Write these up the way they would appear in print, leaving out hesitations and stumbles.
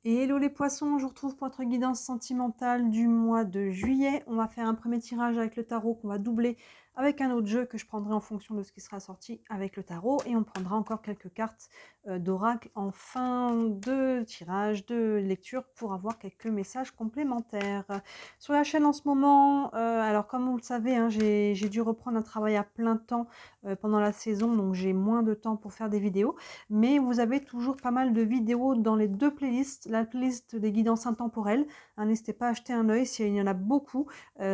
Et hello les poissons, je vous retrouve pour votre guidance sentimentale du mois de juillet. On va faire un premier tirage avec le tarot qu'on va doubler avec un autre jeu que je prendrai en fonction de ce qui sera sorti avec le tarot. Et on prendra encore quelques cartes d'oracle en fin de tirage, de lecture, pour avoir quelques messages complémentaires. Sur la chaîne en ce moment, alors comme vous le savez, hein, j'ai dû reprendre un travail à plein temps pendant la saison, donc j'ai moins de temps pour faire des vidéos. Mais vous avez toujours pas mal de vidéos dans les deux playlists, la playlist des guidances intemporelles, hein, n'hésitez pas à jeter un œil s'il y en a beaucoup.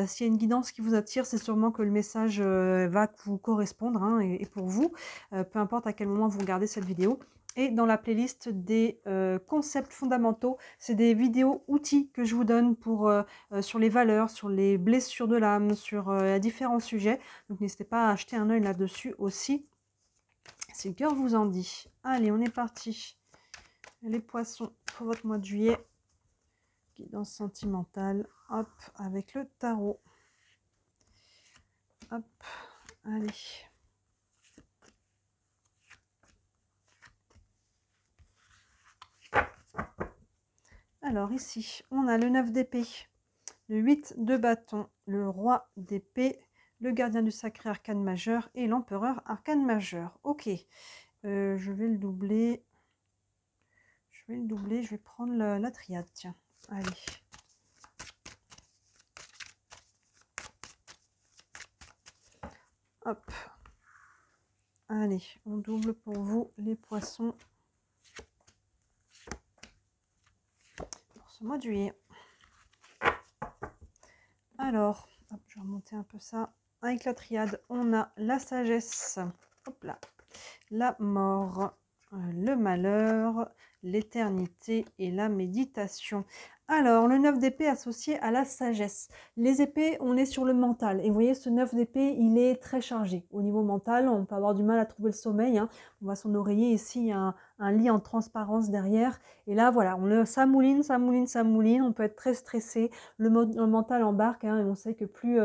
S'il y a une guidance qui vous attire, c'est sûrement que le message va vous correspondre, hein, et pour vous, peu importe à quel moment vous regardez cette vidéo. Et dans la playlist des concepts fondamentaux, c'est des vidéos outils que je vous donne pour, sur les valeurs, sur les blessures de l'âme, sur différents sujets. Donc n'hésitez pas à jeter un œil là-dessus aussi, si le cœur vous en dit. Allez, on est parti. Les poissons pour votre mois de juillet. Guidance sentimentale. Hop, avec le tarot. Hop, allez. Alors ici, on a le 9 d'épée, le 8 de bâton, le roi d'épée, le gardien du sacré arcane majeur et l'empereur arcane majeur. Ok, je vais le doubler. Je vais prendre la triade, tiens. Allez. Hop. Allez, on double pour vous, les poissons, pour ce mois de juillet. Alors, hop, je vais remonter un peu ça. Avec la triade, on a la sagesse, hop là, la mort, le malheur, l'éternité et la méditation. Alors, le 9 d'épée associé à la sagesse. Les épées, on est sur le mental. Et vous voyez, ce 9 d'épée, il est très chargé. Au niveau mental, on peut avoir du mal à trouver le sommeil, hein. On voit son oreiller ici, il y a un lit en transparence derrière. Et là, voilà, ça mouline, ça mouline, ça mouline. On peut être très stressé. Le mental embarque, hein, et on sait que plus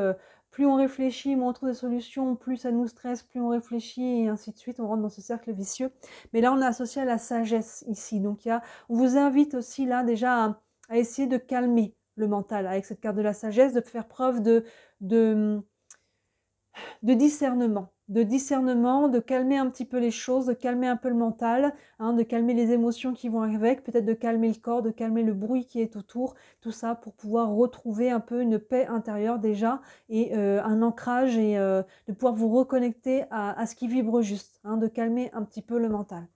on réfléchit, moins on trouve des solutions, plus ça nous stresse, plus on réfléchit, et ainsi de suite. On rentre dans ce cercle vicieux. Mais là, on est associé à la sagesse ici. Donc, on vous invite aussi là déjà à essayer de calmer le mental avec cette carte de la sagesse, de faire preuve de, de discernement, de calmer un petit peu les choses, de calmer un peu le mental, hein, de calmer les émotions qui vont avec, peut-être de calmer le corps, de calmer le bruit qui est autour, tout ça pour pouvoir retrouver un peu une paix intérieure déjà, et un ancrage, et de pouvoir vous reconnecter à ce qui vibre juste, hein, de calmer un petit peu le mental.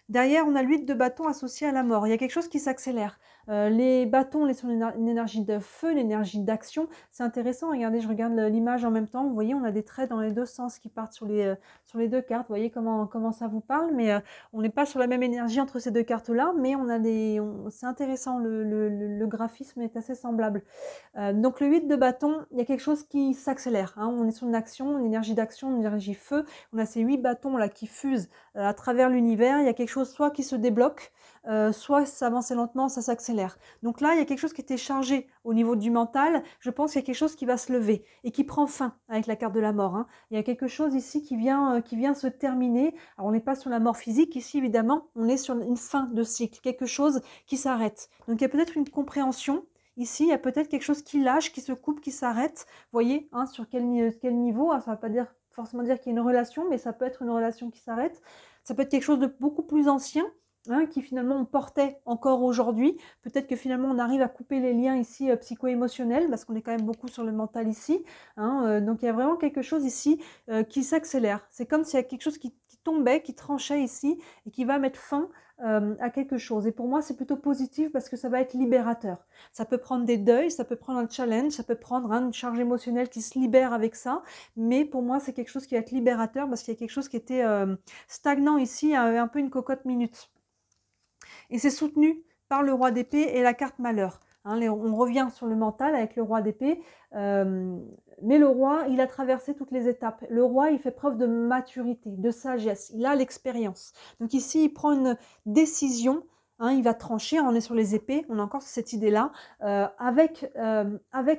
Derrière, on a l'huile de bâton associée à la mort. Il y a quelque chose qui s'accélère. Les bâtons, on est sur une énergie de feu, une énergie d'action. C'est intéressant. Regardez, je regarde l'image en même temps. Vous voyez, on a des traits dans les deux sens qui partent sur les deux cartes. Vous voyez comment ça vous parle, mais on n'est pas sur la même énergie entre ces deux cartes-là, mais c'est intéressant. Le graphisme est assez semblable. Donc le 8 de bâton, il y a quelque chose qui s'accélère, hein. On est sur une action, une énergie d'action, une énergie feu. On a ces 8 bâtons là qui fusent à travers l'univers. Il y a quelque chose soit qui se débloque, soit ça avance lentement, ça s'accélère. Donc là, il y a quelque chose qui était chargé au niveau du mental. Je pense qu'il y a quelque chose qui va se lever et qui prend fin avec la carte de la mort, hein. Il y a quelque chose ici qui vient se terminer. Alors on n'est pas sur la mort physique ici, évidemment, on est sur une fin de cycle, quelque chose qui s'arrête. Donc il y a peut-être une compréhension. Ici, il y a peut-être quelque chose qui lâche, qui se coupe, qui s'arrête. Vous voyez, hein, sur quel niveau, hein, ça ne va pas forcément dire qu'il y a une relation, mais ça peut être une relation qui s'arrête. Ça peut être quelque chose de beaucoup plus ancien, hein, qui finalement on portait encore aujourd'hui. Peut-être que finalement on arrive à couper les liens ici psycho-émotionnels, parce qu'on est quand même beaucoup sur le mental ici, hein, donc il y a vraiment quelque chose ici qui s'accélère. C'est comme s'il y a quelque chose qui tombait, qui tranchait ici, et qui va mettre fin à quelque chose. Et pour moi, c'est plutôt positif parce que ça va être libérateur. Ça peut prendre des deuils, ça peut prendre un challenge, ça peut prendre une charge émotionnelle qui se libère avec ça. Mais pour moi, c'est quelque chose qui va être libérateur parce qu'il y a quelque chose qui était stagnant ici, un peu une cocotte minute. Et c'est soutenu par le roi d'épée et la carte malheur. Hein, on revient sur le mental avec le roi d'épée, mais le roi, il a traversé toutes les étapes. Le roi, il fait preuve de maturité, de sagesse, il a l'expérience. Donc ici, il prend une décision, hein, il va trancher, on est sur les épées, on a encore cette idée-là, avec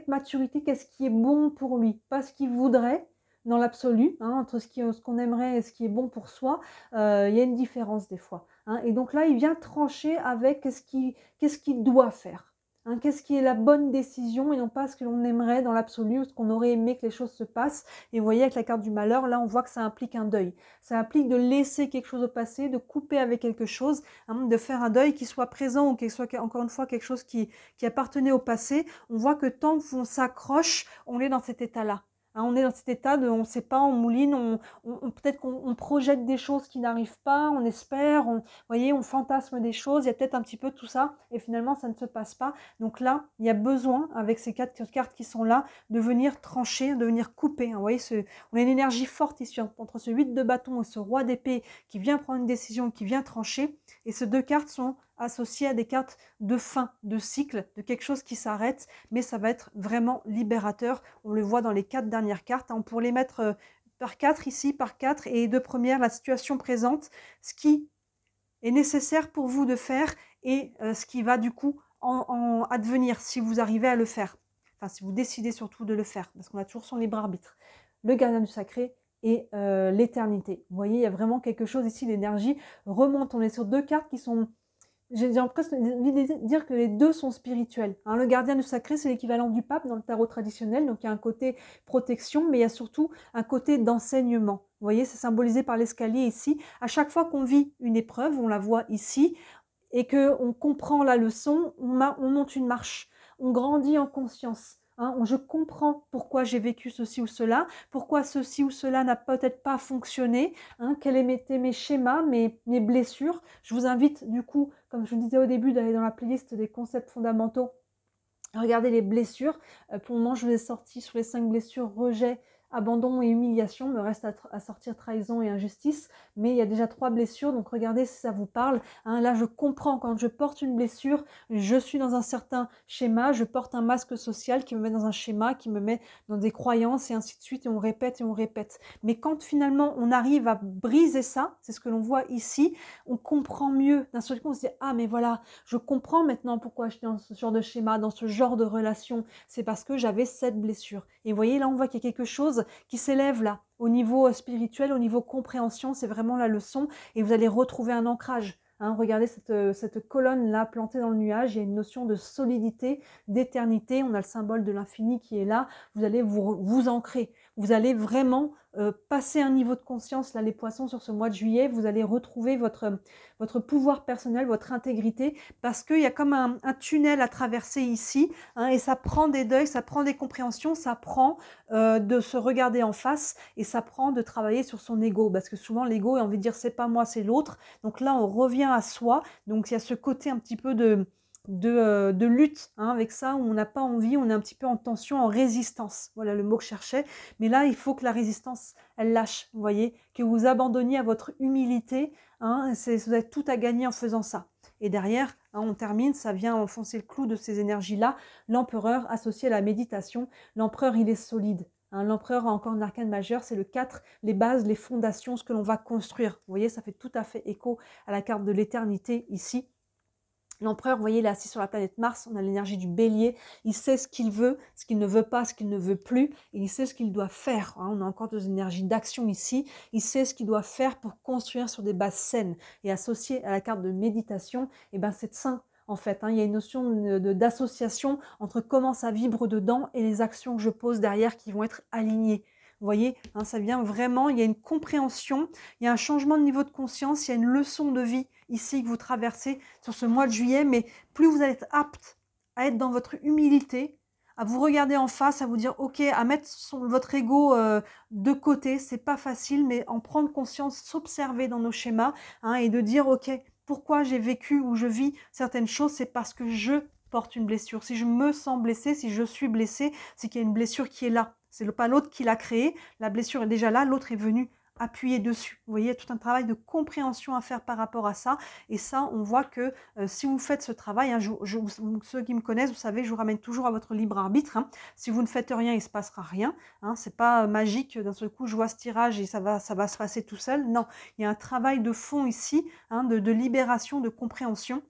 maturité, qu'est-ce qui est bon pour lui, pas ce qu'il voudrait, dans l'absolu, hein, entre ce qu'on aimerait et ce qui est bon pour soi, il y a une différence des fois, hein. Et donc là, il vient trancher avec qu'est-ce qu'il doit faire, hein, qu'est-ce qui est la bonne décision et non pas ce que l'on aimerait dans l'absolu ou ce qu'on aurait aimé que les choses se passent. Et vous voyez avec la carte du malheur, là, on voit que ça implique un deuil. Ça implique de laisser quelque chose au passé, de couper avec quelque chose, hein, de faire un deuil qui soit présent ou qui soit encore une fois quelque chose qui appartenait au passé. On voit que tant qu'on s'accroche, on est dans cet état-là. Hein, on est dans cet état de on ne sait pas, on mouline, peut-être qu'on projette des choses qui n'arrivent pas, on espère, vous voyez, on fantasme des choses, il y a peut-être un petit peu tout ça, et finalement ça ne se passe pas. Donc là, il y a besoin, avec ces 4 cartes qui sont là, de venir trancher, de venir couper. Hein, vous voyez, on a une énergie forte ici entre ce 8 de bâton et ce roi d'épée qui vient prendre une décision, qui vient trancher, et ces 2 cartes sont associées à des cartes de fin, de cycle, de quelque chose qui s'arrête, mais ça va être vraiment libérateur. On le voit dans les 4 dernières cartes, hein. On pourrait les mettre par 4 ici, par 4, et les 2 premières, la situation présente, ce qui est nécessaire pour vous de faire et ce qui va du coup en advenir si vous arrivez à le faire. Enfin, si vous décidez surtout de le faire, parce qu'on a toujours son libre arbitre. Le gardien du sacré et l'éternité. Vous voyez, il y a vraiment quelque chose ici, l'énergie remonte. On est sur 2 cartes qui sont... J'ai presque envie de dire que les 2 sont spirituels, hein. Le gardien du sacré, c'est l'équivalent du pape dans le tarot traditionnel, donc il y a un côté protection, mais il y a surtout un côté d'enseignement. Vous voyez, c'est symbolisé par l'escalier ici. À chaque fois qu'on vit une épreuve, on la voit ici, et qu'on comprend la leçon, on monte une marche, on grandit en conscience. Hein, je comprends pourquoi j'ai vécu ceci ou cela, pourquoi ceci ou cela n'a peut-être pas fonctionné, hein, quels étaient mes schémas, mes blessures. Je vous invite du coup, comme je vous disais au début, d'aller dans la playlist des concepts fondamentaux, regardez les blessures. Pour le moment, je vous ai sorti sur les 5 blessures, rejet, abandon et humiliation. Il me reste à sortir trahison et injustice, mais il y a déjà 3 blessures, donc regardez si ça vous parle. Hein, là, je comprends quand je porte une blessure, je suis dans un certain schéma, je porte un masque social qui me met dans un schéma, qui me met dans des croyances et ainsi de suite, et on répète et on répète. Mais quand finalement on arrive à briser ça, c'est ce que l'on voit ici, on comprend mieux. D'un seul coup, on se dit « Ah, mais voilà, je comprends maintenant pourquoi je suis dans ce genre de schéma, dans ce genre de relation. C'est parce que j'avais cette blessure. » Et vous voyez, là, on voit qu'il y a quelque chose qui s'élève là, au niveau spirituel, au niveau compréhension, c'est vraiment la leçon, et vous allez retrouver un ancrage. Hein, regardez cette colonne-là plantée dans le nuage, il y a une notion de solidité, d'éternité, on a le symbole de l'infini qui est là, vous allez vous ancrer, vous allez vraiment passer un niveau de conscience, là les poissons, sur ce mois de juillet, vous allez retrouver votre pouvoir personnel, votre intégrité, parce qu'il y a comme un tunnel à traverser ici, hein, et ça prend des deuils, ça prend des compréhensions, ça prend de se regarder en face, et ça prend de travailler sur son ego, parce que souvent l'ego a envie de dire c'est pas moi, c'est l'autre. Donc là on revient à soi, donc il y a ce côté un petit peu de lutte, hein, avec ça, où on n'a pas envie, on est un petit peu en tension, en résistance, voilà le mot que je cherchais. Mais là il faut que la résistance elle lâche, vous voyez, que vous abandonniez à votre humilité, hein, vous avez tout à gagner en faisant ça. Et derrière, hein, on termine, ça vient enfoncer le clou de ces énergies-là, l'empereur associé à la méditation. L'empereur il est solide. Hein, l'empereur a encore un arcane majeur, c'est le 4, les bases, les fondations, ce que l'on va construire. Vous voyez, ça fait tout à fait écho à la carte de l'éternité ici. L'empereur, vous voyez, il est assis sur la planète Mars, on a l'énergie du bélier, il sait ce qu'il veut, ce qu'il ne veut pas, ce qu'il ne veut plus, et il sait ce qu'il doit faire. Hein, on a encore des énergies d'action ici, il sait ce qu'il doit faire pour construire sur des bases saines. Et associé à la carte de méditation, eh ben, c'est sain. En fait, hein, il y a une notion d'association entre comment ça vibre dedans et les actions que je pose derrière qui vont être alignées. Vous voyez, hein, ça vient vraiment, il y a une compréhension, il y a un changement de niveau de conscience, il y a une leçon de vie ici que vous traversez sur ce mois de juillet, mais plus vous allez être apte à être dans votre humilité, à vous regarder en face, à vous dire ok, à mettre votre ego de côté, c'est pas facile, mais en prendre conscience, s'observer dans nos schémas, hein, et de dire ok, pourquoi j'ai vécu ou je vis certaines choses, c'est parce que je porte une blessure. Si je me sens blessée, si je suis blessée, c'est qu'il y a une blessure qui est là. C'est pas l'autre qui l'a créée, la blessure est déjà là, l'autre est venu appuyer dessus. Vous voyez, il y a tout un travail de compréhension à faire par rapport à ça. Et ça, on voit que si vous faites ce travail, hein, ceux qui me connaissent, vous savez, je vous ramène toujours à votre libre arbitre. Hein. Si vous ne faites rien, il ne se passera rien. Hein. C'est pas magique, d'un seul coup, je vois ce tirage et ça va se passer tout seul. Non, il y a un travail de fond ici, hein, de libération, de compréhension.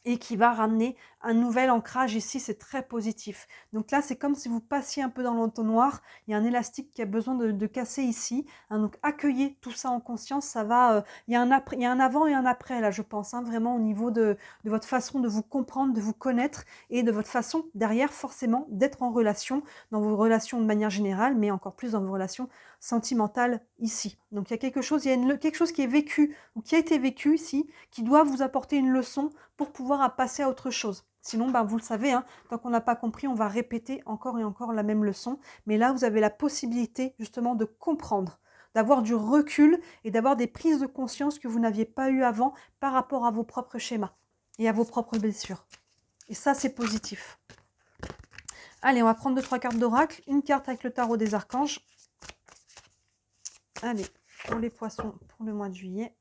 et qui va ramener un nouvel ancrage ici, c'est très positif. Donc là, c'est comme si vous passiez un peu dans l'entonnoir, il y a un élastique qui a besoin de casser ici, hein, donc accueillez tout ça en conscience, ça va, il y a un après, il y a un avant et un après là, je pense, hein, vraiment au niveau de votre façon de vous comprendre, de vous connaître et de votre façon derrière forcément d'être en relation, dans vos relations de manière générale, mais encore plus dans vos relations sentimentales ici. Donc il y a quelque chose, quelque chose qui est vécu ou qui a été vécu ici, qui doit vous apporter une leçon pour pouvoir passer à autre chose. Sinon, ben, vous le savez, hein, tant qu'on n'a pas compris, on va répéter encore et encore la même leçon. Mais là, vous avez la possibilité justement de comprendre, d'avoir du recul et d'avoir des prises de conscience que vous n'aviez pas eues avant par rapport à vos propres schémas et à vos propres blessures. Et ça, c'est positif. Allez, on va prendre 2-3 cartes d'oracle. Une carte avec le tarot des archanges. Allez, pour les poissons, pour le mois de juillet.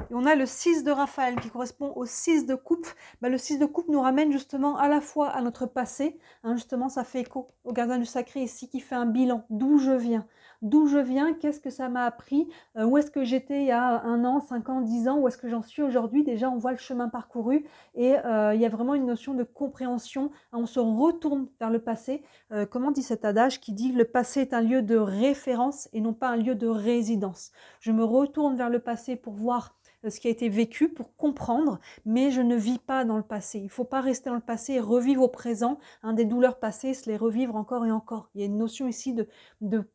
Et on a le 6 de Raphaël qui correspond au 6 de coupe. Bah, le 6 de coupe nous ramène justement à la fois à notre passé. Hein, justement, ça fait écho au gardien du sacré ici qui fait un bilan. D'où je viens? D'où je viens? Qu'est-ce que ça m'a appris? Où est-ce que j'étais il y a 1 an, 5 ans, 10 ans? Où est-ce que j'en suis aujourd'hui? Déjà, on voit le chemin parcouru et il y a vraiment une notion de compréhension. On se retourne vers le passé. Comment dit cet adage qui dit que le passé est un lieu de référence et non pas un lieu de résidence. Je me retourne vers le passé pour voir ce qui a été vécu, pour comprendre, mais je ne vis pas dans le passé. Il ne faut pas rester dans le passé et revivre au présent. Hein, des douleurs passées, se les revivre encore et encore. Il y a une notion ici de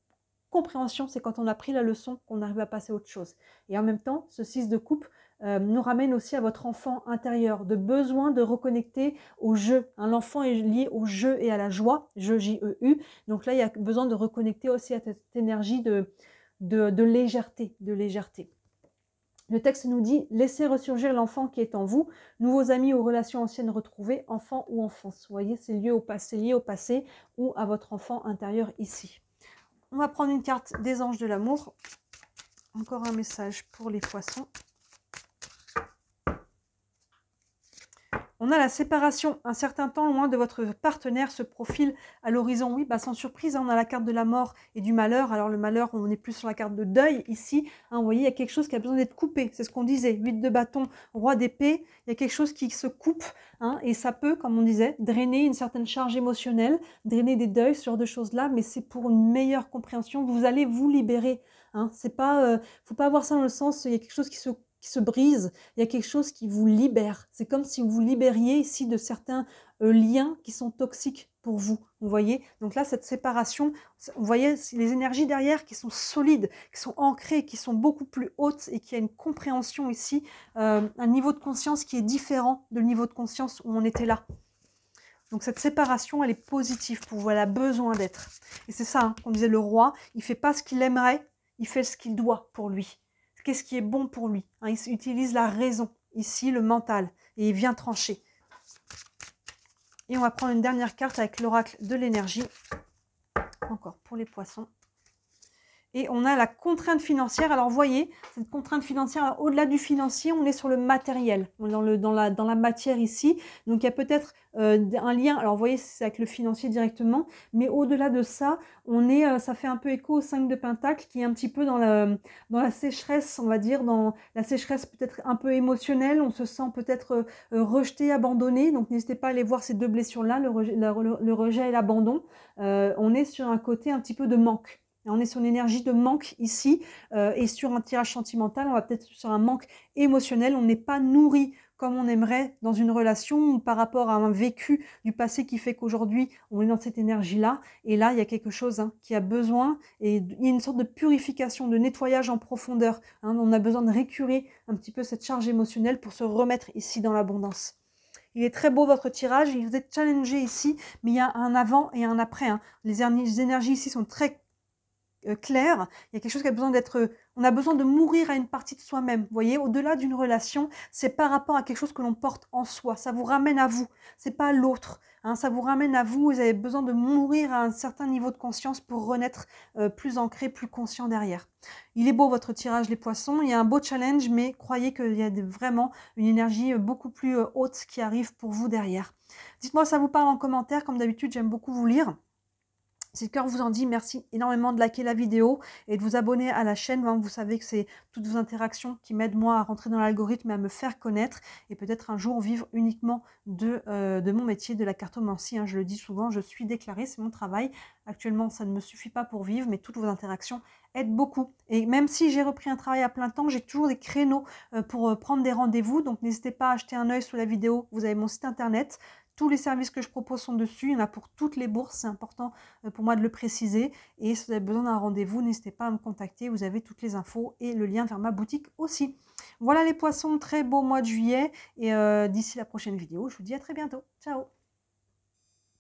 compréhension, c'est quand on a pris la leçon qu'on arrive à passer à autre chose. Et en même temps, ce 6 de coupe nous ramène aussi à votre enfant intérieur, de besoin de reconnecter au jeu. Hein, l'enfant est lié au jeu et à la joie, jeu, J-E-U. Donc là, il y a besoin de reconnecter aussi à cette énergie de légèreté, de légèreté. Le texte nous dit « Laissez ressurgir l'enfant qui est en vous, nouveaux amis ou relations anciennes retrouvées, enfant ou enfance ». Vous voyez, c'est lié au passé ou à votre enfant intérieur ici. On va prendre une carte des anges de l'amour. Encore un message pour les poissons. On a la séparation, un certain temps loin de votre partenaire se profile à l'horizon. Oui, bah sans surprise, hein, on a la carte de la mort et du malheur. Alors le malheur, on est plus sur la carte de deuil ici. Hein, vous voyez, il y a quelque chose qui a besoin d'être coupé. C'est ce qu'on disait. 8 de bâton, roi d'épée. Il y a quelque chose qui se coupe. Hein, et ça peut, comme on disait, drainer une certaine charge émotionnelle, drainer des deuils, ce genre de choses-là. Mais c'est pour une meilleure compréhension. Vous allez vous libérer. Hein, c'est pas, faut pas avoir ça dans le sens, il y a quelque chose qui se brise, il y a quelque chose qui vous libère. C'est comme si vous libériez ici de certains liens qui sont toxiques pour vous. Vous voyez? Donc là, cette séparation, vous voyez les énergies derrière qui sont solides, qui sont ancrées, qui sont beaucoup plus hautes et qui a une compréhension ici, un niveau de conscience qui est différent de niveau de conscience où on était là. Donc cette séparation, elle est positive pour vous, elle a besoin d'être. Et c'est ça, hein, qu'on disait, le roi, il ne fait pas ce qu'il aimerait, il fait ce qu'il doit pour lui. Qu'est-ce qui est bon pour lui, hein, il utilise la raison, ici le mental, et il vient trancher. Et on va prendre une dernière carte avec l'oracle de l'énergie, encore pour les poissons. Et on a la contrainte financière. Alors, vous voyez, cette contrainte financière, au-delà du financier, on est sur le matériel, on est dans la matière ici. Donc, il y a peut-être un lien. Alors, vous voyez, c'est avec le financier directement. Mais au-delà de ça, ça fait un peu écho au 5 de Pentacle, qui est un petit peu dans la sécheresse, on va dire, dans la sécheresse peut-être un peu émotionnelle. On se sent peut-être rejeté, abandonné. Donc, n'hésitez pas à aller voir ces deux blessures-là, le rejet et l'abandon. On est sur un côté un petit peu de manque. On est sur une énergie de manque ici et sur un tirage sentimental, on va peut-être sur un manque émotionnel. On n'est pas nourri comme on aimerait dans une relation ou par rapport à un vécu du passé qui fait qu'aujourd'hui, on est dans cette énergie-là. Et là, il y a quelque chose qui a besoin et il y a une sorte de purification, de nettoyage en profondeur. Hein, on a besoin de récurer un petit peu cette charge émotionnelle pour se remettre ici dans l'abondance. Il est très beau votre tirage, vous êtes challengé ici, mais il y a un avant et un après. Hein. Les énergies ici sont très clair, il y a quelque chose qui a besoin d'être, on a besoin de mourir à une partie de soi-même, vous voyez, au-delà d'une relation, c'est par rapport à quelque chose que l'on porte en soi, ça vous ramène à vous, c'est pas l'autre, hein, ça vous ramène à vous, vous avez besoin de mourir à un certain niveau de conscience pour renaître plus ancré, plus conscient derrière. Il est beau votre tirage les poissons, il y a un beau challenge, mais croyez qu'il y a vraiment une énergie beaucoup plus haute qui arrive pour vous derrière. Dites-moi, ça vous parle en commentaire, comme d'habitude j'aime beaucoup vous lire. Si le cœur vous en dit, merci énormément de liker la vidéo et de vous abonner à la chaîne. Hein. Vous savez que c'est toutes vos interactions qui m'aident moi à rentrer dans l'algorithme et à me faire connaître et peut-être un jour vivre uniquement de mon métier, de la cartomancie. Hein. Je le dis souvent, je suis déclarée, c'est mon travail. Actuellement, ça ne me suffit pas pour vivre, mais toutes vos interactions aident beaucoup. Et même si j'ai repris un travail à plein temps, j'ai toujours des créneaux pour prendre des rendez-vous. Donc n'hésitez pas à jeter un œil sous la vidéo. Vous avez mon site internet. Tous les services que je propose sont dessus. Il y en a pour toutes les bourses, c'est important pour moi de le préciser. Et si vous avez besoin d'un rendez-vous, n'hésitez pas à me contacter. Vous avez toutes les infos et le lien vers ma boutique aussi. Voilà les poissons, très beau mois de juillet. Et d'ici la prochaine vidéo, je vous dis à très bientôt. Ciao!